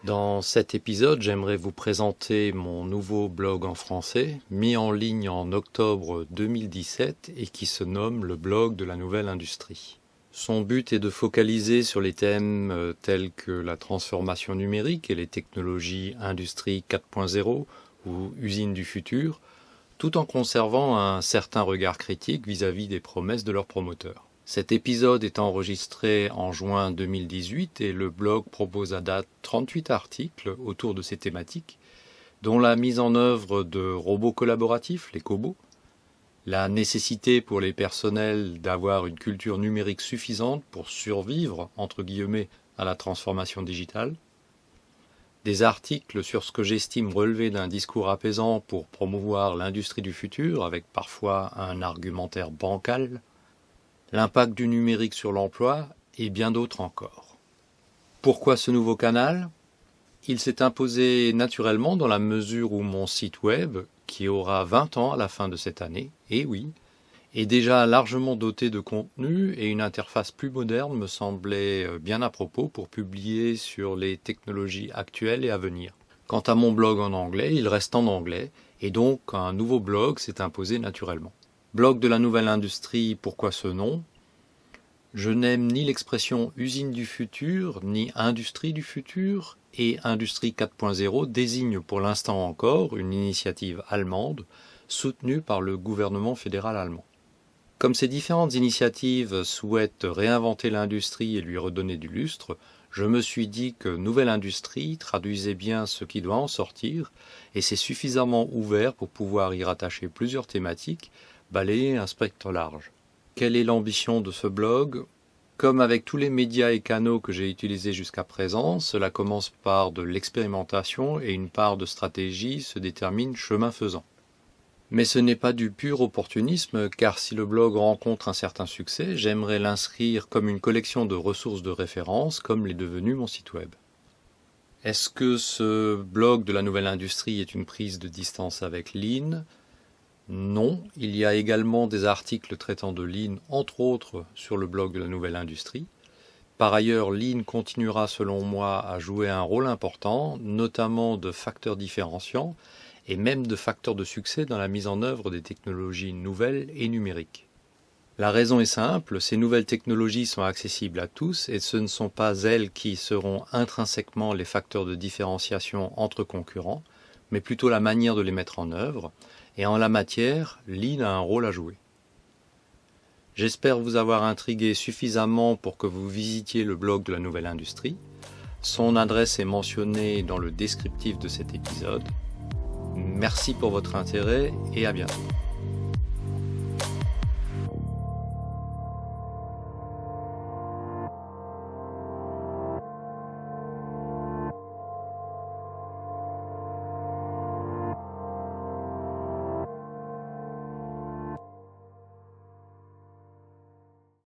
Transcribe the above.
Dans cet épisode, j'aimerais vous présenter mon nouveau blog en français, mis en ligne en octobre 2017 et qui se nomme le blog de la nouvelle industrie. Son but est de focaliser sur les thèmes tels que la transformation numérique et les technologies Industrie 4.0 ou usines du futur, tout en conservant un certain regard critique vis-à-vis des promesses de leurs promoteurs. Cet épisode est enregistré en juin 2018 et le blog propose à date 38 articles autour de ces thématiques, dont la mise en œuvre de robots collaboratifs, les cobots, la nécessité pour les personnels d'avoir une culture numérique suffisante pour survivre, entre guillemets, à la transformation digitale, des articles sur ce que j'estime relever d'un discours apaisant pour promouvoir l'industrie du futur, avec parfois un argumentaire bancal, l'impact du numérique sur l'emploi et bien d'autres encore. Pourquoi ce nouveau canal ? Il s'est imposé naturellement dans la mesure où mon site web, qui aura 20 ans à la fin de cette année, et oui, est déjà largement doté de contenu et une interface plus moderne me semblait bien à propos pour publier sur les technologies actuelles et à venir. Quant à mon blog en anglais, il reste en anglais, et donc un nouveau blog s'est imposé naturellement. Blog de la nouvelle industrie, pourquoi ce nom ? Je n'aime ni l'expression usine du futur, ni industrie du futur, et Industrie 4.0 désigne pour l'instant encore une initiative allemande soutenue par le gouvernement fédéral allemand. Comme ces différentes initiatives souhaitent réinventer l'industrie et lui redonner du lustre, je me suis dit que nouvelle industrie traduisait bien ce qui doit en sortir, et c'est suffisamment ouvert pour pouvoir y rattacher plusieurs thématiques, balayer un spectre large. Quelle est l'ambition de ce blog ? Comme avec tous les médias et canaux que j'ai utilisés jusqu'à présent, cela commence par de l'expérimentation et une part de stratégie se détermine chemin faisant. Mais ce n'est pas du pur opportunisme, car si le blog rencontre un certain succès, j'aimerais l'inscrire comme une collection de ressources de référence, comme l'est devenu mon site web. Est-ce que ce blog de la nouvelle industrie est une prise de distance avec Lean ? Non, il y a également des articles traitant de Lean, entre autres, sur le blog de la nouvelle industrie. Par ailleurs, Lean continuera selon moi à jouer un rôle important, notamment de facteur différenciant et même de facteur de succès dans la mise en œuvre des technologies nouvelles et numériques. La raison est simple, ces nouvelles technologies sont accessibles à tous et ce ne sont pas elles qui seront intrinsèquement les facteurs de différenciation entre concurrents, mais plutôt la manière de les mettre en œuvre, et en la matière, Lean a un rôle à jouer. J'espère vous avoir intrigué suffisamment pour que vous visitiez le blog de la nouvelle industrie. Son adresse est mentionnée dans le descriptif de cet épisode. Merci pour votre intérêt et à bientôt.